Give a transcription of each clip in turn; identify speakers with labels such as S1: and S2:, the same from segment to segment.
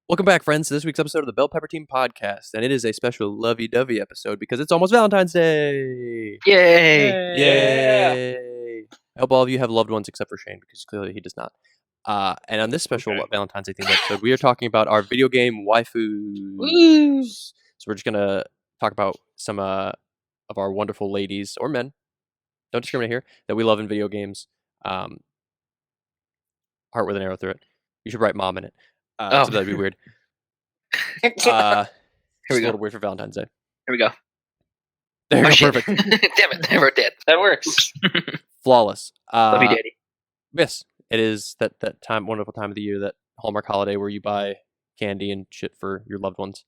S1: Welcome back, friends, to this week's episode of the Bell Pepper Team Podcast, and it is a special lovey-dovey episode because it's almost Valentine's Day!
S2: Yay!
S1: Yay! I hope all of you have loved ones except for Shane, because clearly he does not. And on this special Valentine's Day themed episode, we are talking about our video game waifus.
S2: Woo!
S1: So we're just going to talk about some of our wonderful ladies, or men, don't discriminate here, that we love in video games. Heart with an arrow through it. You should write mom in it. So that'd be weird.
S2: Here we
S1: It's
S2: go.
S1: a little weird for Valentine's Day.
S2: Here we go.
S1: There you go,
S2: shit.
S1: perfect.
S2: Damn it, I wrote that. That works.
S1: Flawless.
S2: Love you, Daddy.
S1: Yes, it is that wonderful time of the year, that Hallmark holiday where you buy candy and shit for your loved ones.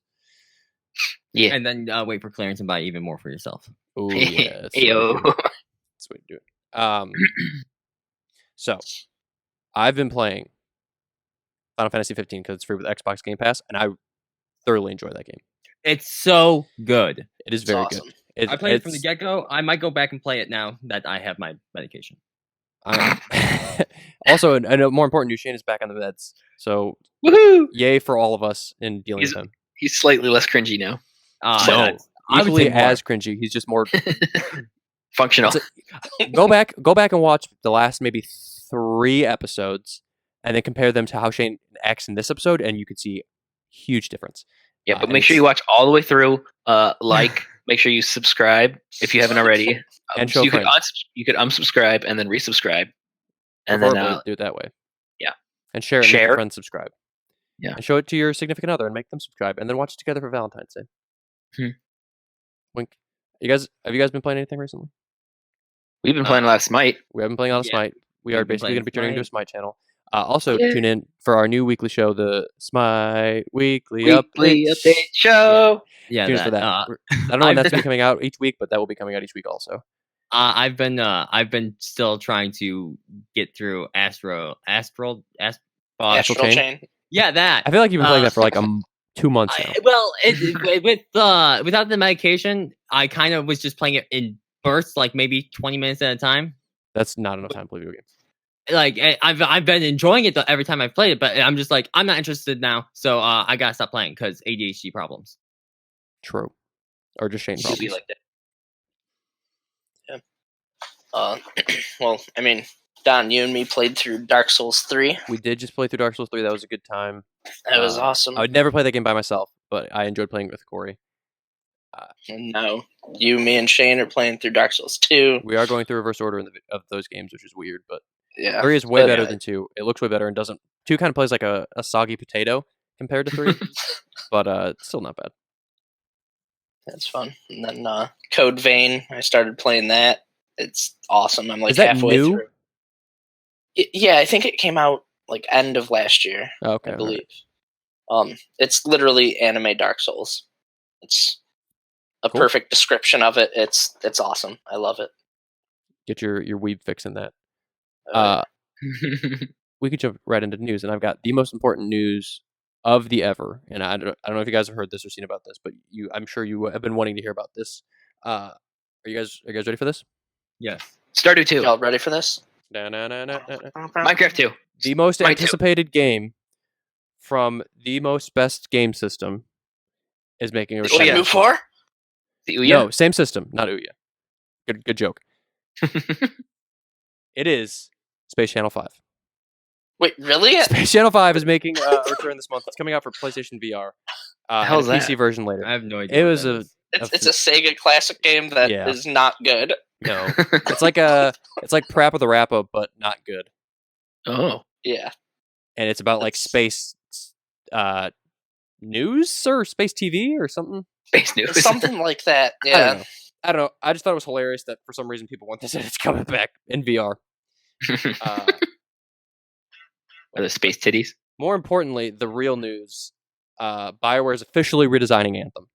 S2: Yeah.
S3: And then wait for clearance and buy even more for yourself.
S1: Oh yeah, that's
S2: Ayo.
S1: the way to do it. So I've been playing Final Fantasy 15 because it's free with Xbox Game Pass, and I thoroughly enjoy that game.
S3: It's so good.
S1: It is very
S2: awesome.
S1: good.
S3: I played it from the get-go. I might go back and play it now that I have my medication.
S1: Also, and more important news, Shane is back on the meds. So,
S2: Woohoo!
S1: yay for all of us in dealing with him.
S2: He's slightly less cringy now.
S1: No, equally as cringy. He's just more
S2: Functional.
S1: Go back and watch the last maybe 3 episodes, and then compare them to how Shane acts in this episode, and you could see huge difference.
S2: Yeah, but make sure you watch all the way through. Make sure you subscribe if you haven't already.
S1: And show
S2: you could
S1: friends.
S2: you could unsubscribe and then resubscribe, and
S1: Preferably
S2: then
S1: do it that way.
S2: yeah.
S1: And share it. And make your friends subscribe.
S2: Yeah.
S1: And show it to your significant other and make them subscribe, and then watch it together for Valentine's Day. Wink. Have you guys been playing anything recently?
S2: We've been playing a lot of Smite.
S1: We have been playing a lot of Smite. We are basically going to be turning into a
S3: Smite.
S1: Smite channel. Also, tune in for our new weekly show, the Smite Weekly Update
S2: Show.
S3: Yeah,
S1: Tune in for that. I don't know when that's coming out each week, but that will be coming out each week also.
S3: I've been still trying to get through Astral
S2: Chain.
S3: Yeah, that.
S1: I feel like you've been playing that for like 2 months now.
S3: Without the medication, I kind of was just playing it in bursts, like maybe 20 minutes at a time.
S1: That's not enough time to play video games.
S3: Like I've been enjoying it every time I've played it, but I'm just like, I'm not interested now, so I gotta stop playing because ADHD problems.
S1: True. Or just Shane
S2: Should
S1: problems.
S2: be like that. Yeah. Well, I mean, Don, you and me played through Dark Souls 3.
S1: We did just play through Dark Souls 3. That was a good time.
S2: That was awesome.
S1: I would never play that game by myself, but I enjoyed playing with Corey.
S2: No, you, me, and Shane are playing through Dark Souls 2.
S1: We are going through reverse order of those games, which is weird, but
S2: Yeah,
S1: 3 is way better than 2. It looks way better and doesn't... 2 kind of plays like a soggy potato compared to 3, but it's still not bad.
S2: That's fun. And then Code Vein, I started playing that. It's awesome. I'm like
S1: Is that
S2: halfway
S1: new?
S2: through. Yeah, I think it came out like end of last year.
S1: Okay,
S2: I believe. It's literally anime Dark Souls. It's a
S1: Cool.
S2: perfect description of it. It's awesome. I love it.
S1: Get your weeb fix in that.
S2: Uh,
S1: We could jump right into news, and I've got the most important news of the ever. And I don't know if you guys have heard this or seen about this, but I'm sure you have been wanting to hear about this. Are you guys ready for this?
S3: Yes.
S2: Stardew 2. Y'all ready for this?
S1: Minecraft
S2: Minecraft 2.
S1: The most
S2: Mine too.
S1: anticipated game from the most best game system is making a
S2: The
S1: return.
S2: Ouya 4? The Ouya?
S1: No, same system, not Ouya. Good joke. It is Space Channel 5.
S2: Wait, really?
S1: Space Channel 5 is making a return this month. It's coming out for PlayStation VR.
S2: hell's
S1: and a PC
S2: that?
S1: version later.
S3: I have no idea.
S1: It
S3: what
S1: was
S3: that
S1: a
S3: is.
S2: It's a Sega classic game that is
S1: Yeah.
S2: not good.
S1: no. It's like Parappa the Rappa, but not good.
S2: Oh. Yeah.
S1: And it's about like space news or space TV or something.
S2: Space News. Something like that. Yeah.
S1: I don't know. I just thought it was hilarious that for some reason people want this and it's coming back in VR.
S2: Are the space titties?
S1: More importantly, the real news: BioWare is officially redesigning Anthem.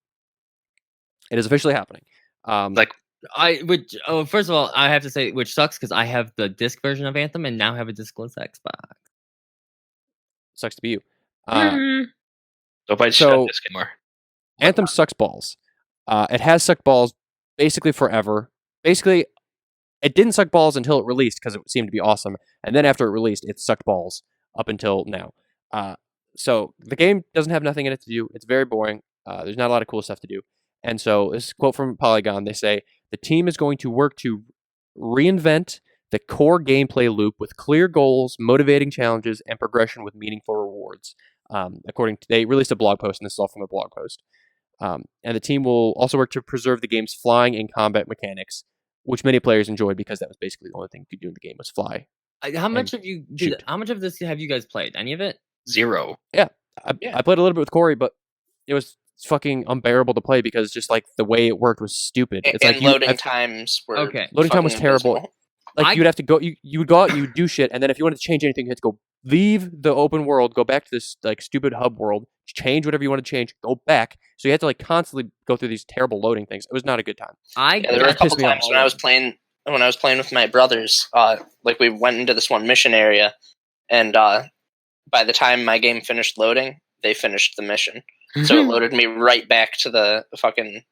S1: It is officially happening.
S3: First of all, I have to say, which sucks because I have the disc version of Anthem and now have a discless Xbox.
S1: Sucks to be you.
S2: Don't buy
S1: so-
S2: this anymore.
S1: Anthem sucks balls. It has sucked balls basically forever. Basically, it didn't suck balls until it released because it seemed to be awesome, and then after it released, it sucked balls up until now. So the game doesn't have nothing in it to do. It's very boring. There's not a lot of cool stuff to do. And so this is a quote from Polygon. They say, the team is going to work to reinvent the core gameplay loop with clear goals, motivating challenges, and progression with meaningful rewards. They released a blog post, and this is all from a blog post. And the team will also work to preserve the game's flying and combat mechanics, which many players enjoyed because that was basically the only thing you could do in the game was fly.
S3: How much of
S1: shoot.
S3: How much of this have you guys played? Any of it?
S4: 0.
S1: I played a little bit with Corey, but it was fucking unbearable to play because just like the way it worked was stupid. It's
S2: and
S1: like
S2: loading times were
S1: loading time was
S2: fucking
S1: terrible.
S2: abysmal.
S1: Like you'd have to go, you would go out, you would do shit, and then if you wanted to change anything, you had to go leave the open world, go back to this like stupid hub world, change whatever you want to change, go back. So you had to like constantly go through these terrible loading things. It was not a good time.
S2: There were a couple times when I was playing with my brothers. Like we went into this one mission area, and by the time my game finished loading, they finished the mission. So it loaded me right back to the fucking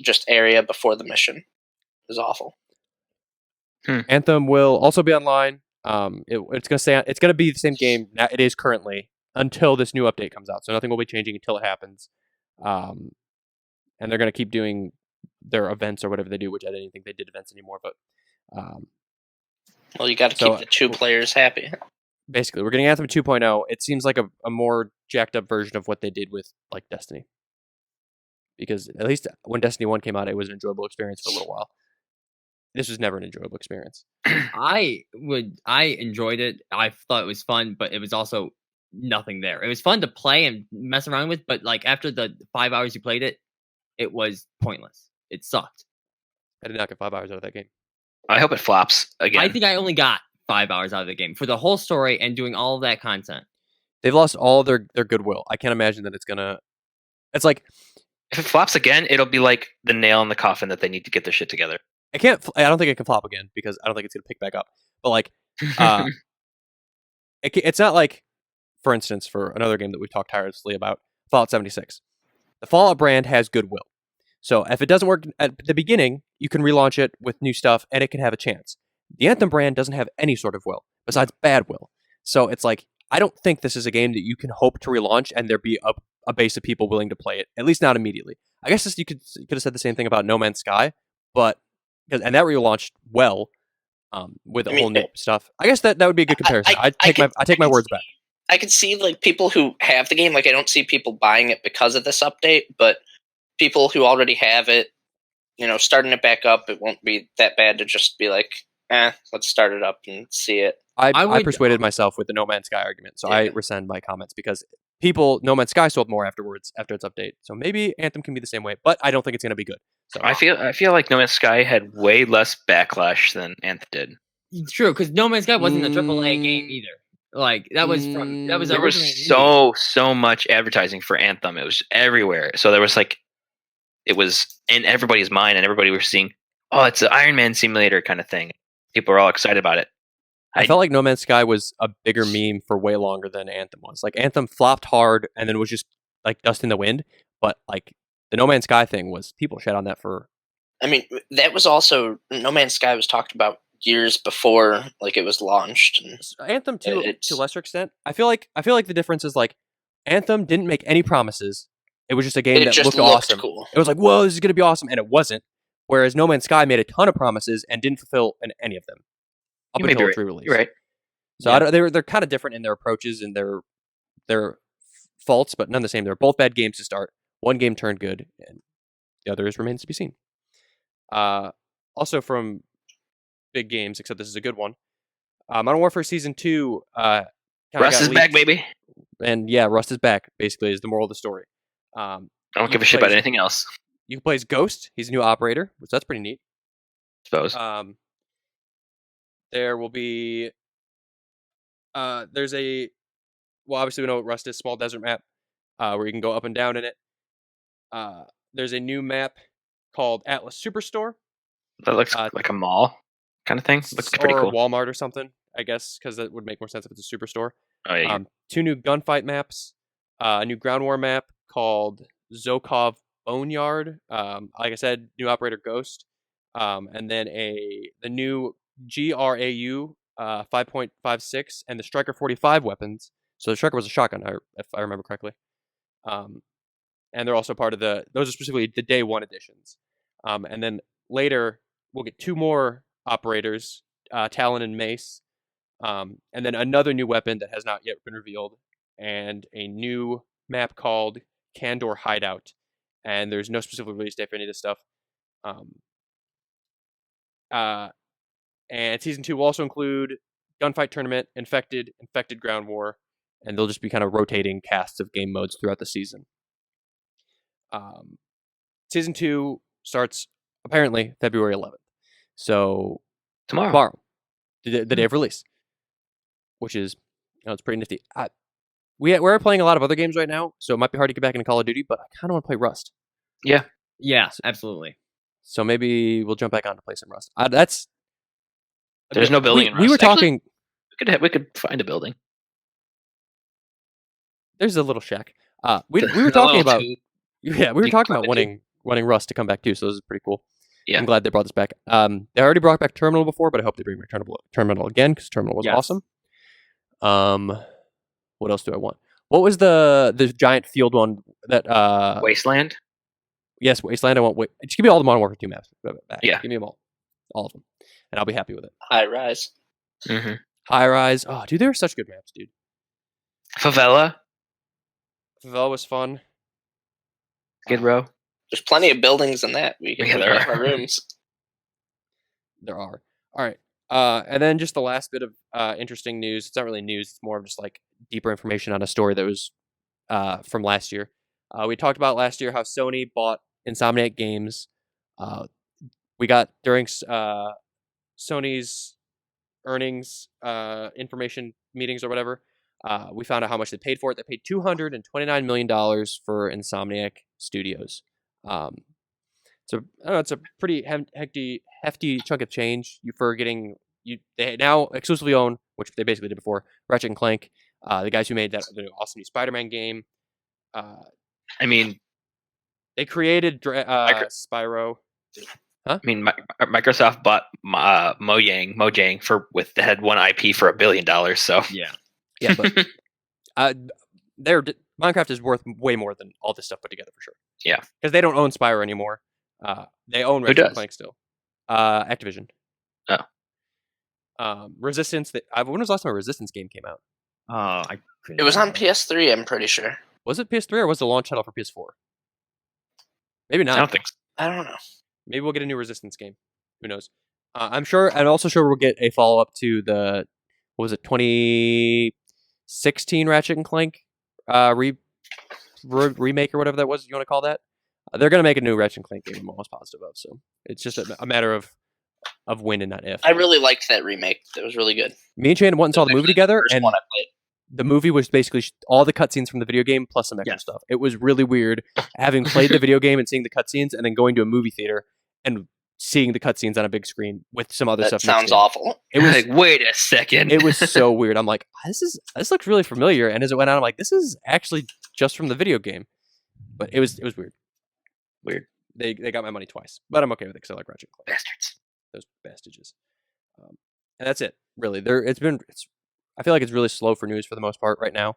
S2: just area before the mission. It was awful.
S1: Anthem will also be online. It's gonna be the same game that it is currently until this new update comes out. So nothing will be changing until it happens. And they're gonna keep doing their events or whatever they do, which I didn't think they did events anymore. But
S2: well, you got to keep the 2 players happy.
S1: Basically, we're getting Anthem 2.0. It seems like a more jacked up version of what they did with like Destiny. Because at least when Destiny 1 came out, it was an enjoyable experience for a little while. This was never an enjoyable experience.
S3: I enjoyed it. I thought it was fun, but it was also nothing there. It was fun to play and mess around with, but like after the 5 hours you played it, it was pointless. It sucked.
S1: I did not get 5 hours out of that game.
S4: I hope it flops again.
S3: I think I only got 5 hours out of the game for the whole story and doing all of that content.
S1: They've lost all their goodwill. I can't imagine that it's gonna. It's like
S4: if it flops again, it'll be like the nail in the coffin that they need to get their shit together.
S1: I don't think it can flop again because I don't think it's gonna pick back up. But like, it's not like, for instance, for another game that we've talked tirelessly about, Fallout 76. The Fallout brand has goodwill. So if it doesn't work at the beginning, you can relaunch it with new stuff and it can have a chance. The Anthem brand doesn't have any sort of will besides bad will. So it's like, I don't think this is a game that you can hope to relaunch and there be a base of people willing to play it, at least not immediately. I guess you could have said the same thing about No Man's Sky, but and that relaunched well with whole new stuff. I guess that would be a good comparison. I take my words back.
S2: I could see like people who have the game, like I don't see people buying it because of this update, but people who already have it, starting it back up, it won't be that bad to just be like, let's start it up and see it.
S1: I persuaded myself with the No Man's Sky argument, so I rescind my comments because No Man's Sky sold more afterwards after its update. So maybe Anthem can be the same way, but I don't think it's going to be good. So
S4: I feel like No Man's Sky had way less backlash than Anthem did.
S3: It's true, because No Man's Sky wasn't a AAA game either. Like there was
S4: so much advertising for Anthem. It was everywhere. So there was like, it was in everybody's mind, and everybody was seeing, oh, it's an Iron Man simulator kind of thing. People are all excited about it.
S1: I felt like No Man's Sky was a bigger meme for way longer than Anthem was. Like Anthem flopped hard and then was just like dust in the wind. But like the No Man's Sky thing was, people shat on that for.
S2: I mean, that was also, No Man's Sky was talked about years before like it was launched. And
S1: Anthem to a lesser extent. I feel like the difference is like Anthem didn't make any promises. It was just a game that looked awesome.
S2: Cool.
S1: It was like, whoa, this is gonna be awesome, and it wasn't. Whereas No Man's Sky made a ton of promises and didn't fulfill any of them up until its re-release.
S4: Right.
S1: So they're kind of different in their approaches and their faults, but none the same. They're both bad games to start. One game turned good, and the other remains to be seen. Also from big games, except this is a good one. Modern Warfare Season 2.
S4: Rust is back, baby.
S1: And yeah, Rust is back, basically, is the moral of the story.
S4: I don't give a shit about anything else.
S1: You can play as Ghost. He's a new operator, which that's pretty neat.
S4: Suppose.
S1: There will be... there's a... Well, obviously we know what Rust is, small desert map, where you can go up and down in it. There's a new map called Atlas Superstore.
S4: That looks like a mall kind of thing. Looks pretty cool.
S1: Or Walmart or something, I guess, because that would make more sense if it's a superstore.
S4: Oh, yeah.
S1: 2 new gunfight maps. A new ground war map called Zokov Boneyard. Like I said, new operator Ghost. And then the new GRAU 5.56 and the Striker 45 weapons. So the Striker was a shotgun, if I remember correctly. And they're also part of those are specifically the day one editions. And then later we'll get 2 more operators, Talon and Mace, and then another new weapon that has not yet been revealed, and a new map called Kandor Hideout. And there's no specific release date for any of this stuff. And season 2 will also include Gunfight Tournament, Infected Ground War, and they'll just be kind of rotating casts of game modes throughout the season. Season 2 starts apparently February 11th. So tomorrow, the day of release, which is, it's pretty nifty. We're playing a lot of other games right now, so it might be hard to get back into Call of Duty, but I kind of want to play Rust.
S3: Yeah, absolutely.
S1: So maybe we'll jump back on to play some Rust.
S4: There's no building in Rust.
S1: We were talking.
S4: Actually, we could find a building.
S1: There's a little shack. We were talking about. Yeah, we were talking about wanting Rust to come back too, so this is pretty cool.
S4: Yeah.
S1: I'm glad they brought this back. They already brought back Terminal before, but I hope they bring back Terminal again, because Terminal was awesome. What else do I want? What was the giant field one that
S4: Wasteland?
S1: Yes, Wasteland. I want just give me all the Modern Warfare 2 maps back.
S4: Yeah.
S1: Give me them all of them, and I'll be happy with it.
S2: High Rise.
S4: Mm-hmm.
S1: High Rise. Oh, dude, they were such good maps, dude.
S4: Favela
S1: was fun.
S4: Skid Row.
S2: There's plenty of buildings in that. We can have our rooms.
S1: There are. All right. And then just the last bit of interesting news. It's not really news. It's more of just like deeper information on a story that was from last year. We talked about last year how Sony bought Insomniac Games. We got during Sony's earnings information meetings or whatever. We found out how much they paid for it. They paid $229 million for Insomniac Studios. So it's a pretty hefty chunk of change for getting they now exclusively own, which they basically did before, Ratchet and Clank. The guys who made the awesome new Spider-Man game.
S4: I mean,
S1: they created Spyro. Huh?
S4: I mean, Microsoft bought Mojang with the had one IP for $1 billion. So
S1: yeah, but Minecraft is worth way more than all this stuff put together for sure.
S4: Yeah,
S1: because they don't own Spyro anymore. They own Ratchet and Clank still. Activision.
S4: Oh.
S1: Resistance. When was the last time a Resistance game came out?
S2: It was on PS3. I'm pretty sure.
S1: Was it PS3 or was the launch title for PS4? Maybe not.
S4: I don't think so.
S2: I don't know.
S1: Maybe we'll get a new Resistance game. Who knows? I'm also sure we'll get a follow up to the 2016 Ratchet and Clank remake or whatever that was. You want to call that? They're going to make a new Ratchet and Clank game. I'm almost positive of. So it's just a matter of when and not if.
S2: I really liked that remake. It was really good.
S1: Me and Shane went and saw the movie together, and
S2: one I played.
S1: The movie was basically all the cutscenes from the video game plus some extra stuff. It was really weird having played the video game and seeing the cutscenes, and then going to a movie theater and seeing the cutscenes on a big screen with some other stuff.
S2: Sounds awful.
S1: It was
S4: like, wait a second.
S1: It was so weird. I'm like, this looks really familiar. And as it went on, I'm like, this is actually just from the video game. But it was weird.
S4: Weird.
S1: They got my money twice, but I'm okay with it because I like Ratchet and Clank.
S4: Bastards.
S1: Those bastages. And that's it. Really, I feel like it's really slow for news for the most part right now.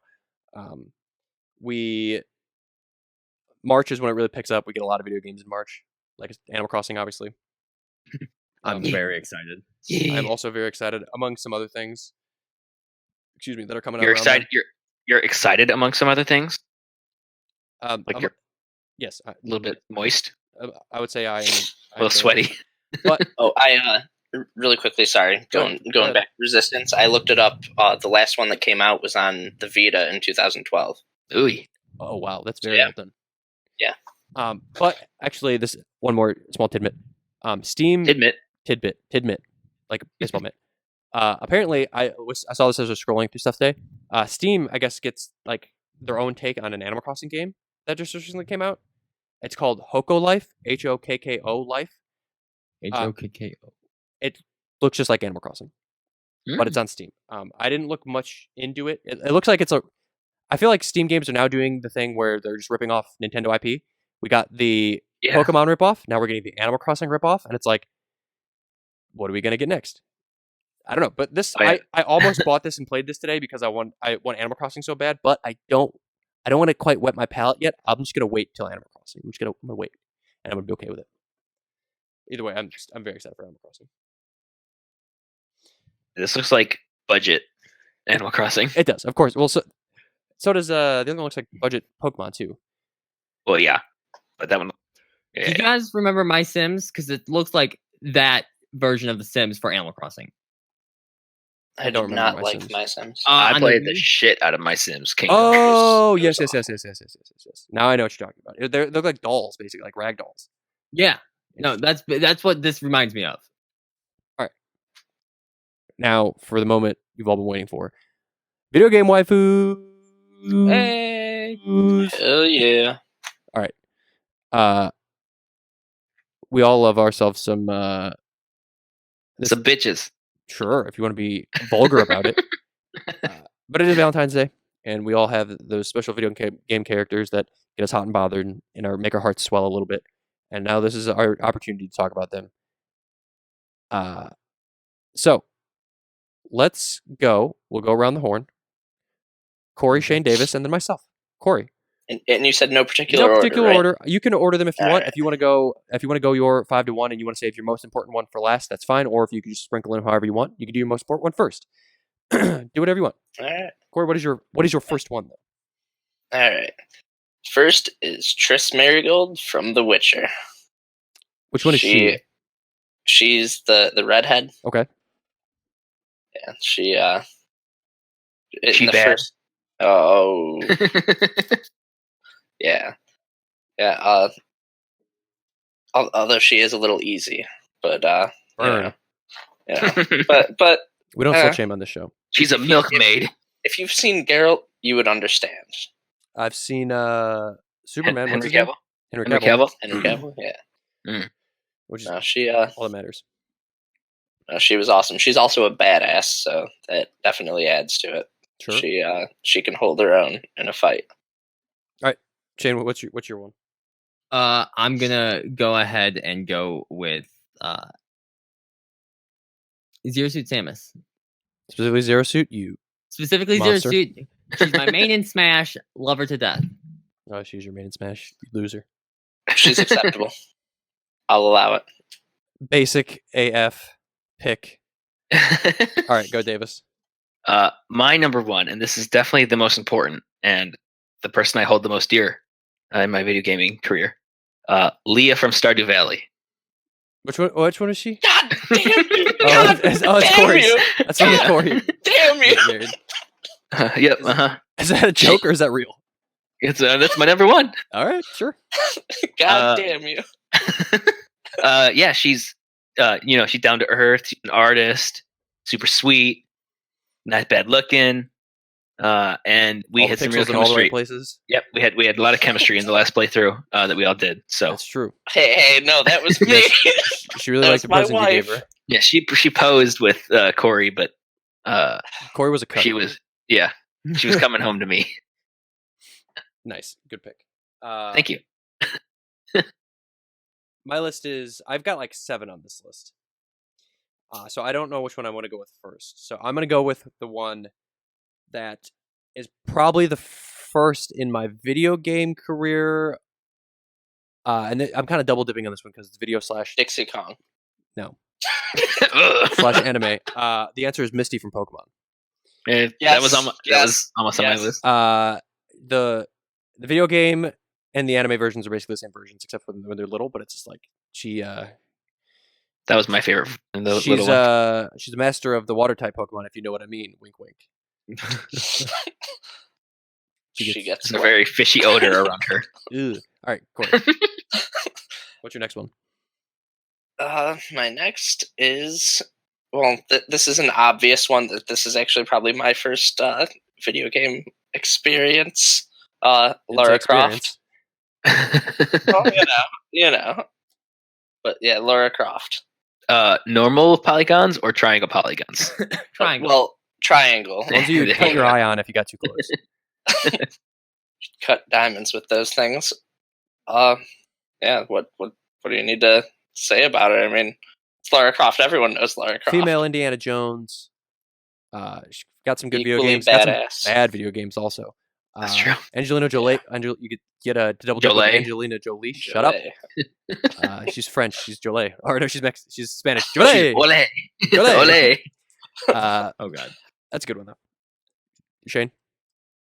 S1: March is when it really picks up. We get a lot of video games in March, like Animal Crossing, obviously.
S3: I'm very excited.
S1: I'm also very excited, among some other things. Excuse me, that are coming out.
S4: You're excited. You're excited among some other things.
S1: Yes,
S4: a little bit moist.
S1: I would say I am
S4: a little sweaty.
S1: But
S2: I really quickly, sorry, going back to Resistance. I looked it up. The last one that came out was on the Vita in 2012.
S4: Ooh.
S1: Oh wow, that's very well done.
S2: Yeah.
S1: But actually, this one more small tidbit. Steam tidbit, like baseball mitt. Apparently, I saw this as I was scrolling through stuff today. Steam, I guess, gets like their own take on an Animal Crossing game that just recently came out. It's called Hokko Life, Hokko Life.
S3: Hokko.
S1: It looks just like Animal Crossing, but it's on Steam. I didn't look much into it. It looks like I feel like Steam games are now doing the thing where they're just ripping off Nintendo IP. We got the Pokemon ripoff. Now we're getting the Animal Crossing ripoff, and it's like, what are we gonna get next? I don't know, but this
S4: Oh, yeah.
S1: I almost bought this and played this today because I want Animal Crossing so bad, but I don't want to quite wet my palate yet. I'm just gonna wait till Animal Crossing. I'm gonna wait, and I'm gonna be okay with it. Either way, I'm very excited for Animal Crossing.
S4: This looks like budget Animal Crossing.
S1: It does, of course. Well, so does the other one looks like budget Pokemon too.
S4: Well, yeah, but that one.
S3: Do you guys remember My Sims? Because it looks like that version of The Sims for Animal Crossing.
S2: I
S1: don't
S2: do
S1: remember
S2: not
S1: My
S2: like
S1: Sims.
S2: My Sims.
S4: I played the
S3: Wii?
S4: shit out of My Sims Kingdom.
S1: Oh,
S2: It
S1: yes.
S2: was
S1: Now I know what you're talking about. They look like dolls, basically, like rag dolls.
S3: Yeah. No, that's what this reminds me of.
S1: Now, for the moment you've all been waiting for, video game waifu.
S3: Hey.
S2: Hell yeah.
S1: We all love ourselves some.
S4: Some bitches.
S1: Sure, if you want to be vulgar about it. But it is Valentine's Day, and we all have those special video game characters that get us hot and bothered and make our hearts swell a little bit. And now this is our opportunity to talk about them. So let's go. We'll go around the horn. Corey, Shane Davis, and then myself. Corey.
S2: And you said no particular
S1: No particular
S2: order.
S1: order. You can order them if you
S2: All
S1: want.
S2: right.
S1: If you want to go your 5-1 and you want to save your most important one for last, that's fine. Or if you can just sprinkle in however you want, you can do your most important one first. Do whatever you want.
S2: All right.
S1: Corey, what is your first one though?
S2: All right. First is Triss Marigold from The Witcher.
S1: Which one is she?
S2: She's the redhead.
S1: Okay.
S2: Yeah, she
S4: She bad.
S2: Oh yeah. Although she is a little easy, but
S1: Burn.
S2: yeah. but
S1: We don't slut shame on this show.
S4: She's a milkmaid.
S2: if you've seen Geralt, you would understand.
S1: I've seen Superman. What's
S4: Henry
S1: his name?
S4: Cavill.
S1: Henry
S4: Henry
S1: Cavill.
S4: Cavill.
S2: Henry Cavill, yeah.
S1: Which is
S2: No, she
S1: all that matters.
S2: no, she was awesome. She's also a badass, so that definitely adds to it.
S1: Sure.
S2: She can hold her own in a fight.
S1: Shane, what's your one?
S3: I'm gonna go ahead and go with Zero Suit Samus.
S1: Specifically Zero Suit. You.
S3: Specifically
S1: Monster.
S3: Zero Suit. She's my main in Smash. Love her to death.
S1: Oh, she's your main in Smash. You loser.
S2: She's acceptable. I'll allow it.
S1: Basic AF pick. All right, go Davis.
S4: My number one, and this is definitely the most important, and the person I hold the most dear in my video gaming career, Leah from Stardew Valley.
S1: Which one is she?
S2: God damn you!
S1: It's
S2: damn
S1: Corey's.
S2: you!
S1: That's from Corey.
S2: Damn you!
S1: Weird.
S4: Yep. Uh-huh.
S1: Is that a joke or is that real?
S4: It's that's my number one.
S1: All right, sure.
S2: God damn you!
S4: Yeah, she's she's down to earth. She's an artist, super sweet, not bad looking, and we
S1: All
S4: had
S1: the
S4: some real
S1: pixels in all the
S4: chemistry.
S1: right places.
S4: Yep, we had a lot of chemistry in the last playthrough that we all did. So
S1: That's true.
S2: Hey, no, that was me.
S1: She really
S2: That
S1: liked the
S2: was my
S1: present you gave
S2: wife.
S1: her.
S4: yeah, she posed with Corey, but
S1: Corey was a cut.
S4: she was coming home to me.
S1: Nice, good pick.
S4: Thank you.
S1: My list is I've got like 7 on this list. So I don't know which one I want to go with first. So I'm going to go with the one that is probably the first in my video game career. And I'm kind of double dipping on this one because it's video /
S2: Dixie Kong.
S1: slash anime. The answer is Misty from Pokemon.
S4: That
S2: Yes,
S4: was almost on my
S2: yes.
S4: list.
S1: The video game and the anime versions are basically the same versions, except for when they're little. But it's just like she.
S4: That was my favorite. The
S1: She's
S4: little one.
S1: she's a master of the water type Pokemon, if you know what I mean. Wink, wink.
S2: She gets
S4: It's a very fishy odor around her.
S1: Ugh. All right, Corey. What's your next one?
S2: My next is this is an obvious one. That this is actually probably my first video game experience. Lara Croft. Oh, you know. But yeah, Lara Croft.
S4: Normal polygons or triangle polygons?
S3: Triangle.
S2: Well, triangle.
S1: Ones you put your eye on if you got too close.
S2: Cut diamonds with those things. Yeah. What do you need to say about it? I mean, It's Lara Croft. Everyone knows Lara Croft.
S1: Female Indiana Jones. She's got some good video
S2: Equally
S1: games. Got some
S2: badass.
S1: bad video games also.
S4: That's true.
S1: Angelina Jolie. You could get a double dip with
S4: Jolie.
S1: Angelina Jolie. Shut up.
S2: Jolie.
S1: She's French. She's Jolie. Or no, she's She's Spanish. Jolie.
S4: Ole.
S1: Jolie.
S4: Ole.
S3: Oh god.
S1: That's a good one though. Shane.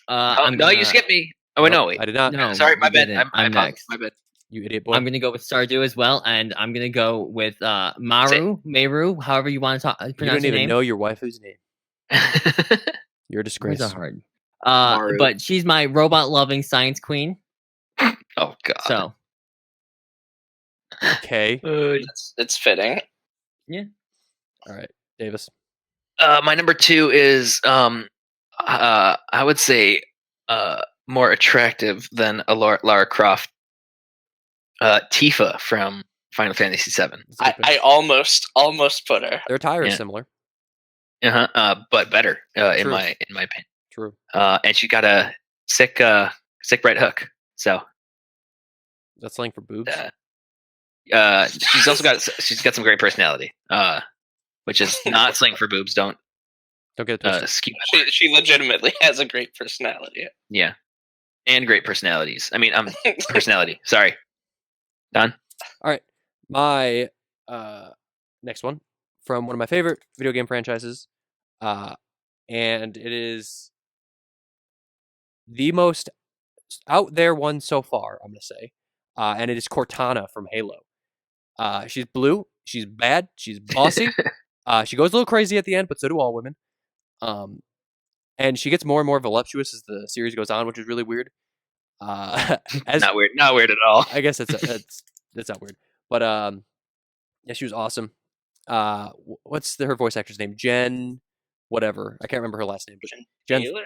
S4: No, you skipped me. Oh wait, no, wait.
S1: I did not.
S3: No,
S4: Sorry, my
S3: you
S4: bad.
S3: didn't.
S4: I'm
S3: next.
S4: My bad.
S1: You idiot boy.
S3: I'm gonna go with Stardew as well, and I'm gonna go with Meru, however you want to
S1: You
S3: pronounce
S1: don't
S3: your
S1: even
S3: name.
S1: know your waifu's name. You're a disgrace.
S3: Those are hard.
S4: Maru.
S3: But she's my robot-loving science queen.
S4: Oh god.
S3: So
S1: Okay.
S2: It's fitting.
S1: All right, Davis.
S4: My number 2 is I would say more attractive than a Lara Croft. Tifa from Final Fantasy VII.
S2: I almost put her.
S1: Their attire is
S4: Yeah.
S1: similar.
S4: But better in
S1: True.
S4: my opinion.
S1: True.
S4: And she got a sick right hook. So
S1: That's slang for boobs.
S4: she's got some great personality. Which is not slang for boobs. Don't
S1: Don't get it twisted.
S4: skew.
S2: She legitimately has a great personality.
S4: Yeah, and great personalities. I mean, personality. Sorry, Don.
S1: All right, my next one from one of my favorite video game franchises, and it is the most out there one so far. I'm gonna say, and it is Cortana from Halo. She's blue. She's bad. She's bossy. She goes a little crazy at the end, but so do all women. And she gets more and more voluptuous as the series goes on, which is really weird.
S4: Not weird at all.
S1: I guess that's not weird, but yeah, she was awesome. What's her voice actor's name? Jen, whatever. I can't remember her last name, but Jen,
S2: Taylor?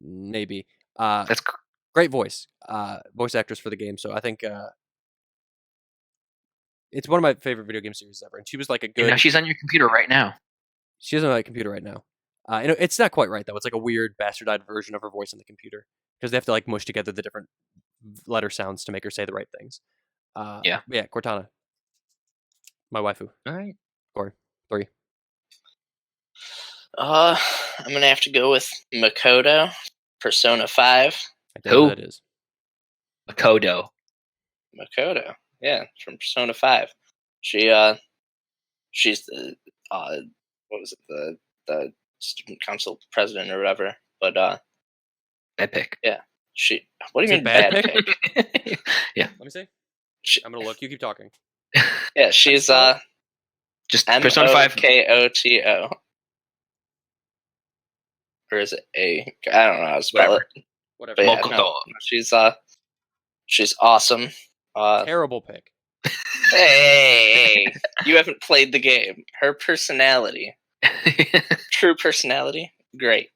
S1: maybe.
S4: That's
S1: Great voice actress for the game. So I think it's one of my favorite video game series ever. And she was like a good.
S4: she's on your computer right now.
S1: She doesn't have a computer right now. It's not quite right though. It's like a weird bastardized version of her voice in the computer because they have to like mush together the different letter sounds to make her say the right things. Yeah, Cortana, my waifu.
S3: all right.
S1: Corey, 3.
S2: I'm gonna have to go with Makoto, Persona 5.
S1: I don't know
S4: Who?
S1: who that is.
S4: Makoto.
S2: Makoto, yeah, from Persona 5. She's the what was it, the student council president or whatever. But
S4: Bad pick.
S2: what do
S1: Is
S2: you
S1: it
S2: mean
S1: bad
S2: bad
S1: pick?
S2: pick?
S4: Yeah.
S1: Let me see. I'm gonna look. You keep talking.
S2: Yeah, she's
S4: Just Persona 5.
S2: Mokoto. Or is it A? I don't know how to spell it.
S1: Whatever.
S2: But yeah,
S4: Mokoto.
S2: she's awesome.
S1: Terrible pick.
S2: Hey, you haven't played the game. Her personality, true personality, great,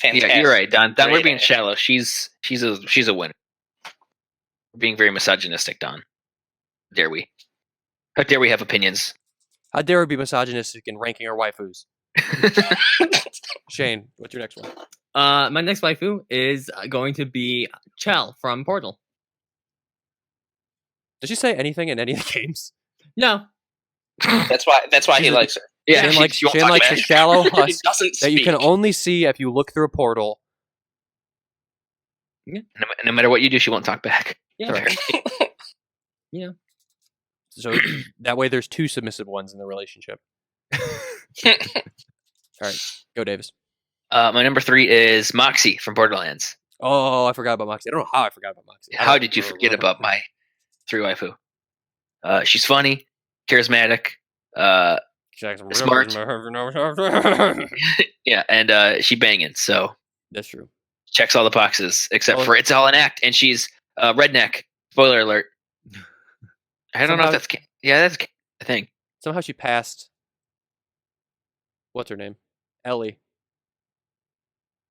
S2: fantastic.
S4: Yeah, you're right, Don. Don, we're
S2: Great
S4: being
S2: ass.
S4: shallow. She's a winner. We're being very misogynistic, Don. Dare we? How dare we have opinions?
S1: How dare we be misogynistic in ranking our waifus? Shane, what's your next one?
S3: My next waifu is going to be Chell from Portal.
S1: Did she say anything in any of the games?
S3: No.
S2: That's why he likes her.
S4: Yeah,
S1: Shane
S4: she
S1: likes
S4: won't talk
S1: a
S4: back.
S1: shallow
S2: He
S1: husk
S2: doesn't
S1: that you can
S2: speak.
S1: only see if you look through a portal.
S4: No matter what you do, she won't talk back.
S3: Yeah.
S1: Correct.
S3: Yeah.
S1: So that way there's 2 submissive ones in the relationship. All right, go Davis.
S4: My number 3 is Moxie from Borderlands.
S1: Oh, I forgot about Moxie. I don't know how I forgot about Moxie.
S4: How did you forget about my 3 waifu? She's funny, charismatic, smart. Yeah, and she banging. So
S1: That's true.
S4: checks all the boxes except
S1: Oh.
S4: for it's all an act, and she's redneck. Spoiler alert. I don't know if
S1: Somehow-
S4: that's that's a thing.
S1: Somehow she passed. What's her name? Ellie.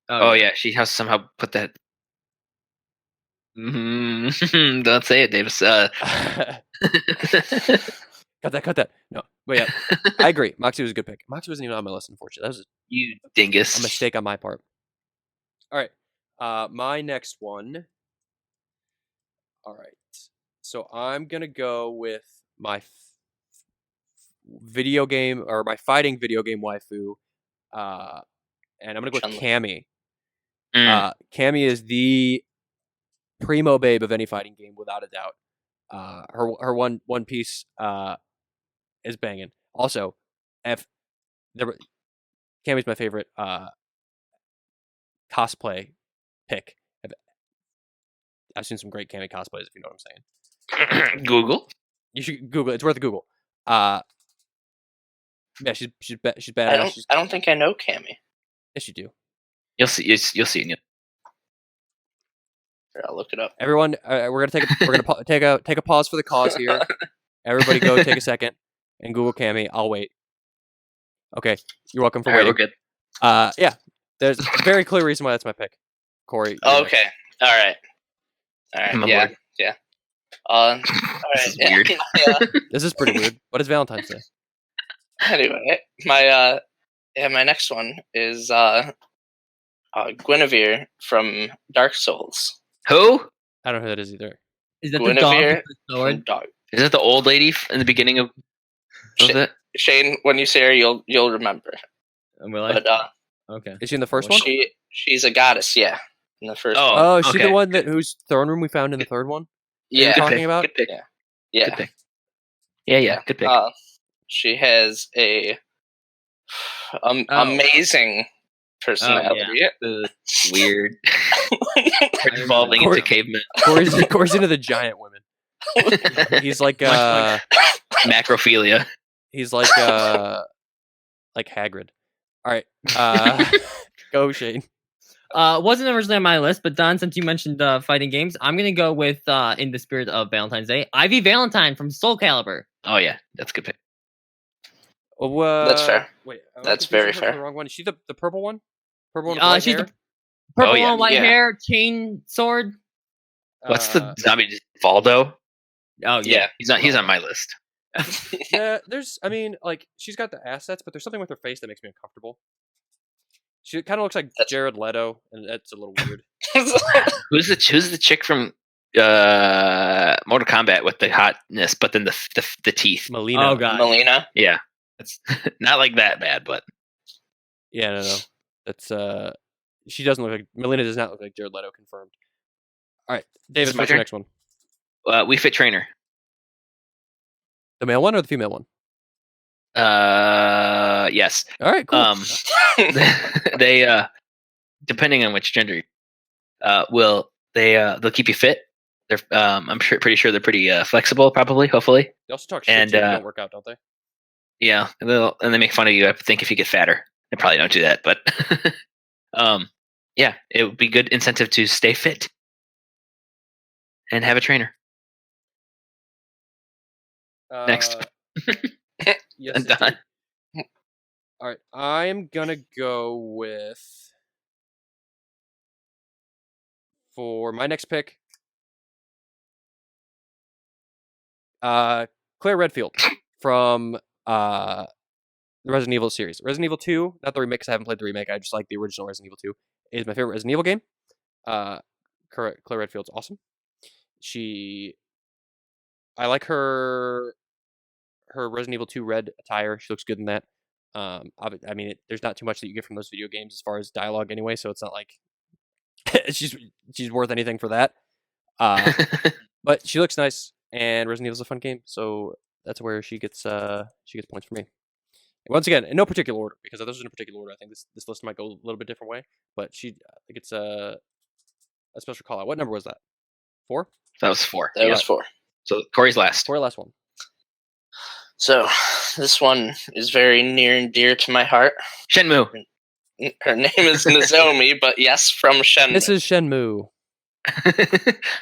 S4: Oh yeah, she has somehow put that. Don't say it, Davis.
S1: Cut that. No, but yeah, I agree. Moxie was a good pick. Moxie wasn't even on my list, unfortunately. That was
S4: You dingus.
S1: a mistake on my part. All right, my next one. All right, so I'm gonna go with my video game or my fighting video game waifu, and I'm gonna go with
S2: Chun-Li.
S1: Cammy.
S4: Mm.
S1: Cammy is the primo babe of any fighting game without a doubt. Her one piece is banging. Also, Cammy's my favorite cosplay pick. I've seen some great Cammy cosplays, if you know what I'm saying.
S4: Google.
S1: You should Google it. It's worth a Google. Yeah, she's badass.
S2: I don't think I know Cammy.
S1: Yes, you do.
S4: You'll see. You'll see.
S2: Here, I'll look it up.
S1: Everyone, we're gonna take a pause for the cause here. Everybody, go take a second and Google Cammy. I'll wait. Okay, you're welcome for
S4: All right,
S1: waiting.
S4: we're good.
S1: Yeah, there's a very clear reason why that's my pick. Corey.
S2: Okay. All right.
S4: I'm
S2: Yeah.
S4: aboard.
S2: Yeah. All right.
S4: This is weird.
S2: Yeah.
S1: This is pretty weird. What is Valentine's Day?
S2: Anyway, my next one is Guinevere from Dark Souls.
S4: Who?
S1: I don't know who that is either.
S3: Is that the dog
S2: Guinevere
S3: with the sword?
S2: Dog.
S4: Is that the old lady in the beginning of it?
S2: Shane, when you see her, you'll remember.
S3: Will I?
S2: But
S3: Okay.
S1: Is she in the first one?
S2: she's a goddess, yeah. In the first one.
S1: Oh, is she
S4: okay.
S1: the one whose throne room we found in the third one?
S2: Yeah.
S1: Good talking
S4: pick.
S1: about?
S4: Good pick.
S2: Yeah.
S4: Good pick. Yeah. Good pick.
S2: She has a amazing personality.
S4: Weird. Evolving into cavemen.
S1: Corey's into the giant women. He's like
S4: Macrophilia.
S1: he's like Hagrid. All right, go Shane.
S3: Wasn't originally on my list, but Don, since you mentioned fighting games, I'm gonna go with in the spirit of Valentine's Day, Ivy Valentine from Soul Calibur.
S4: Oh yeah, that's a good pick.
S2: That's fair.
S1: Wait,
S2: That's very fair.
S1: The wrong one. Is she the purple one? Purple one with white
S3: She's
S1: hair?
S3: the purple
S4: yeah.
S3: one, white
S2: Yeah.
S3: hair, chain sword.
S4: What's the zombie? Valdo?
S3: Oh
S2: Yeah.
S4: He's on my list.
S1: Yeah, I mean, like, she's got the assets, but there's something with her face that makes me uncomfortable. She kind of looks like Jared Leto, and that's a little weird.
S4: Who's the chick from Mortal Kombat with the hotness, but then the teeth?
S1: Melina.
S3: Oh god.
S2: Melina.
S4: Yeah, it's not like that bad, but
S1: Yeah, no. That's she doesn't look like Melina. Does not look like Jared Leto. Confirmed. All right, David,
S4: my
S1: what's your
S4: turn?
S1: next one?
S4: We Fit Trainer.
S1: The male one or the female one?
S4: Yes.
S1: All right, cool.
S4: They depending on which gender, they'll keep you fit. They're I'm pretty sure they're pretty flexible, probably, hopefully.
S1: They also talk shit
S4: and,
S1: to you if you don't work out, don't they?
S4: Yeah, and they make fun of you. I think if you get fatter, they probably don't do that, but yeah, it would be good incentive to stay fit and have a trainer. Next.
S1: Yes,
S4: I'm done.
S1: All right, I'm gonna go with for my next pick. Claire Redfield from the Resident Evil series. Resident Evil 2, not the remake because I haven't played the remake. I just like the original Resident Evil 2. Is my favorite Resident Evil game. Claire Redfield's awesome. I like her Resident Evil 2 red attire. She looks good in that. I mean, there's not too much that you get from those video games as far as dialogue anyway, so it's not like she's worth anything for that. But she looks nice, and Resident Evil's a fun game, so that's where she gets points for me. And once again, in no particular order, because if this was in a particular order, I think this list might go a little bit different way. But I think it's a special call out. What number was that? 4?
S4: That was 4.
S2: That was 4.
S4: So Corey's last.
S1: 4, last one.
S2: So this one is very near and dear to my heart.
S4: Shenmue.
S2: Her name is Nozomi, but yes, from Shenmue.
S1: This is Shenmue.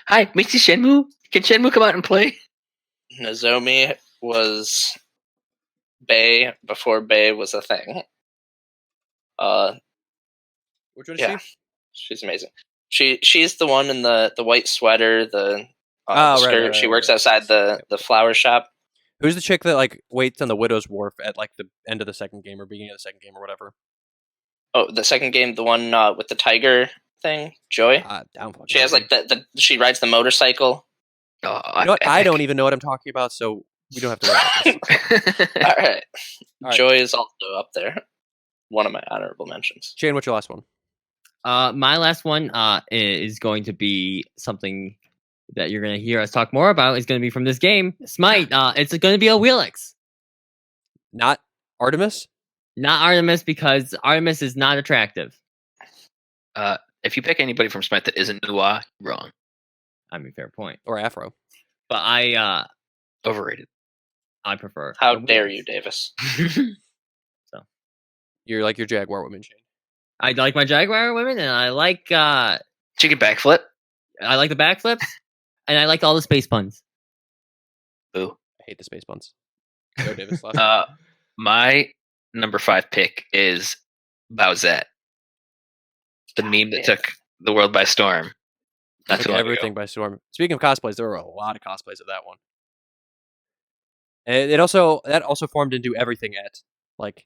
S4: Hi, Mr. Shenmue. Can Shenmue come out and play?
S2: Nozomi was Bae before Bae was a thing.
S1: Which one is
S2: Yeah,
S1: she?
S2: she's amazing. She's the one in the white sweater, the skirt.
S1: Right,
S2: she works outside the flower shop.
S1: Who's the chick that like waits on the Widow's Wharf at like the end of the second game or beginning of the second game or whatever?
S2: Oh, the second game, the one with the tiger thing, Joy. She has like she rides the motorcycle.
S4: Oh,
S1: You know what? I don't even know what I'm talking about, so We don't have to worry about this.
S2: All right.
S1: All right.
S2: Joy is also up there. One of my honorable mentions.
S1: Shane, what's your last one?
S3: My last one is going to be something that you're going to hear us talk more about. Is going to be from this game, Smite. It's going to be a Wheelix.
S1: Not Artemis?
S3: Not Artemis, because Artemis is not attractive.
S4: If you pick anybody from Smite that isn't Nua, you're wrong.
S3: I mean, fair point.
S1: Or Afro?
S3: But I
S4: Overrated.
S3: prefer.
S2: How
S3: the
S2: dare
S3: Wheelix.
S2: you, Davis?
S1: You're like your Jaguar woman, Shane.
S3: I like my Jaguar women, and I like
S4: Chicken backflip.
S3: I like the backflips, and I like all the space puns.
S4: Boo.
S1: I hate the space buns. Go, Davis. Last one.
S4: My number 5 pick is Bowsette. The meme that took the world by storm. Not
S1: Took
S4: too long
S1: everything
S4: ago.
S1: by storm. Speaking of cosplays, there were a lot of cosplays of that one. And that also formed into everything at like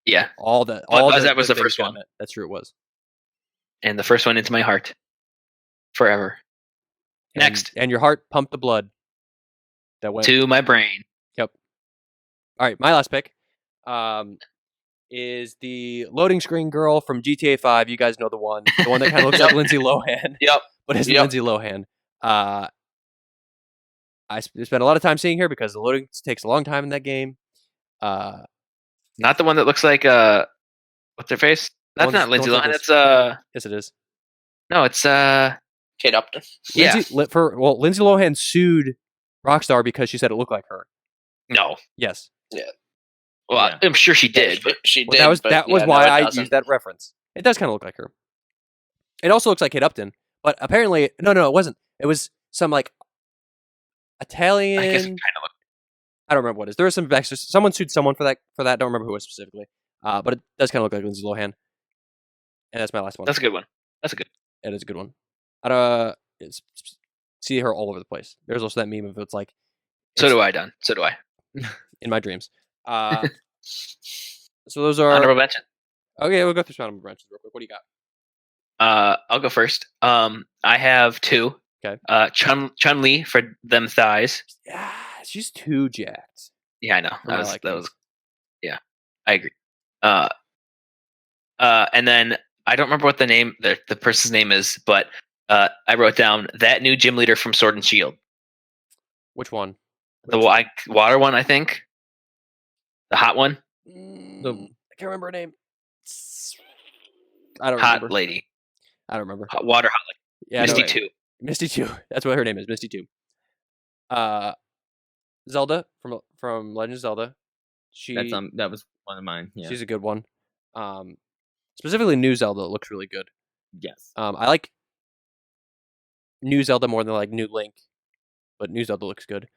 S4: Yeah.
S1: all the
S4: That was the
S1: things
S4: first
S1: on
S4: one.
S1: it. That's true. It was.
S4: And the first one into my heart. Forever.
S1: And-
S4: Next.
S1: and your heart pumped the blood. That went
S4: To my brain.
S1: Yep. All right, my last pick is the loading screen girl from GTA 5. You guys know the one that kind of looks like Lindsay Lohan,
S2: Yep.
S1: but isn't
S2: Yep.
S1: Lindsay Lohan. I spent a lot of time seeing her because the loading takes a long time in that game.
S4: Not the one that looks like what's her face? That's
S1: Don't-
S4: not Lindsay
S1: don't say
S4: Lohan.
S1: this.
S4: It's
S1: Yes, it is.
S4: no, it's
S2: Kate Upton.
S4: yeah.
S1: Lindsay Lohan sued Rockstar because she said it looked like her.
S4: No.
S1: Yes.
S4: Well,
S3: Yeah.
S4: I'm sure she did, but
S2: She
S1: Well,
S2: did.
S1: that was
S2: yeah,
S1: why
S2: no, it
S1: I
S2: doesn't.
S1: used that reference. It does kind of look like her. It also looks like Kate Upton, but apparently, no, it wasn't. It was some like Italian.
S4: I guess it kind of looks.
S1: I don't remember what it is. There was some backstory. Someone sued someone for that. Don't remember who it was specifically. But it does kind of look like Lindsay Lohan. And that's my last one.
S4: That's a good one. That's a good.
S1: It is a good one. See her all over the place. There's also that meme of it's like
S4: So do I, Don. So do I.
S1: in my dreams. So those are
S4: Honorable mention.
S1: okay. We'll go through some honorable mentions real quick. What do you got?
S4: I'll go first. I have 2.
S1: Okay.
S4: Chun Li for them thighs.
S1: Yeah, she's too jacked.
S4: Yeah, I know.
S1: For my liking.
S4: Yeah, I agree. And then I don't remember what the person's name is, but I wrote down that new gym leader from Sword and Shield,
S1: Which one?
S4: the water one, I think, the hot one,
S1: I can't remember her name. I don't
S4: hot
S1: remember.
S4: lady,
S1: I don't remember.
S4: hot water, hot lady.
S1: Yeah, I know
S4: Misty
S1: it.
S4: 2.
S1: Misty 2. That's what her name is. Misty 2. Zelda from Legend of Zelda.
S3: That was one of mine. Yeah.
S1: She's a good one. Specifically, New Zelda looks really good.
S3: Yes.
S1: I like New Zelda more than I like New Link, but New Zelda looks good.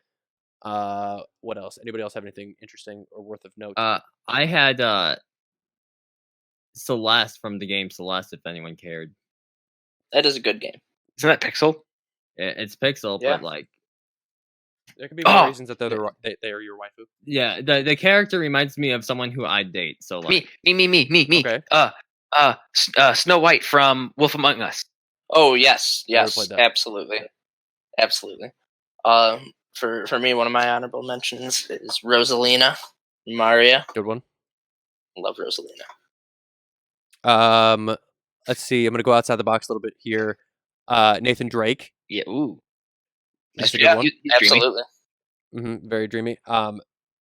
S1: What else? Anybody else have anything interesting or worth of note?
S3: I had Celeste from the game Celeste, if anyone cared.
S2: That is a good game.
S4: Isn't that Pixel?
S3: It's Pixel,
S2: Yeah.
S3: but like,
S1: There could be more
S4: Oh!
S1: reasons that they are your waifu.
S3: yeah, the character reminds me of someone who I'd date. So like,
S4: Me.
S1: Okay.
S4: Snow White from Wolf Among Us.
S2: Oh yes,
S1: Never
S2: yes,
S1: played that.
S2: absolutely. For me, one of my honorable mentions is Rosalina, Maria.
S1: Good one.
S2: Love Rosalina.
S1: Let's see. I'm gonna go outside the box a little bit here. Nathan Drake.
S4: Yeah. Ooh.
S1: That's a
S2: Yeah,
S1: good one.
S4: He's dreamy.
S2: Absolutely.
S1: Very dreamy.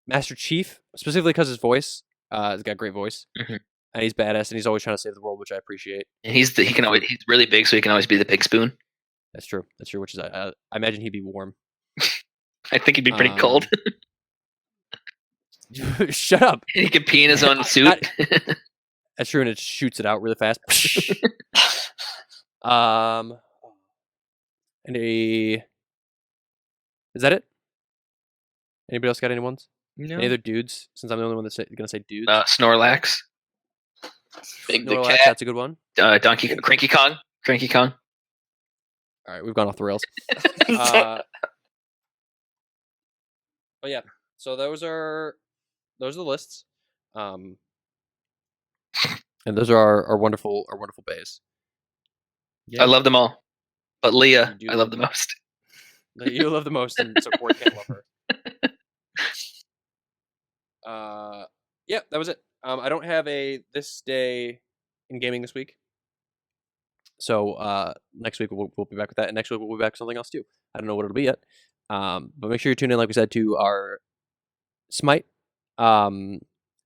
S1: Master Chief, specifically because his voice. He's got a great voice,
S4: Mhm.
S1: and he's badass, and he's always trying to save the world, which I appreciate.
S4: And he's really big, so he can always be the big spoon.
S1: That's true. Which is I imagine he'd be warm.
S4: I think he'd be pretty cold.
S1: Shut up.
S4: He could pee in his own suit.
S1: That's true, and it shoots it out really fast. Is that it? Anybody else got any ones?
S3: no.
S1: Any other dudes? Since I'm the only one that's gonna say dudes.
S4: Snorlax,
S2: Big the
S1: Snorlax,
S2: cat.
S1: that's a good one.
S4: Cranky Kong.
S1: All right, we've gone off the rails. But yeah, so those are the lists, and those are our wonderful bays.
S3: Yeah.
S4: I love them all, but Leah,
S1: You do
S4: I love the most.
S1: That you love the most, and so Corey can't love her. Yeah, that was it. I don't have a this day in gaming this week. So next week we'll be back with that, and next week we'll be back with something else too. I don't know what it'll be yet. But make sure you tune in, like we said, to our Smite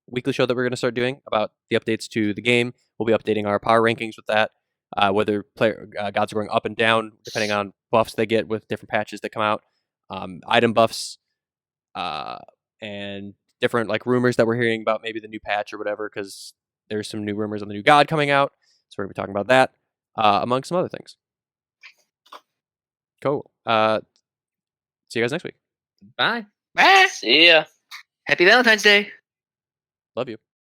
S1: weekly show that we're going to start doing about the updates to the game. We'll be updating our power rankings with that, whether player gods are going up and down depending on buffs they get with different patches that come out, item buffs, and different like rumors that we're hearing about maybe the new patch or whatever, because there's some new rumors on the new god coming out. So we're going to be talking about that, among some other things. Cool. See you guys next week.
S3: Bye.
S4: Ah,
S2: See ya.
S4: happy Valentine's Day.
S1: Love you.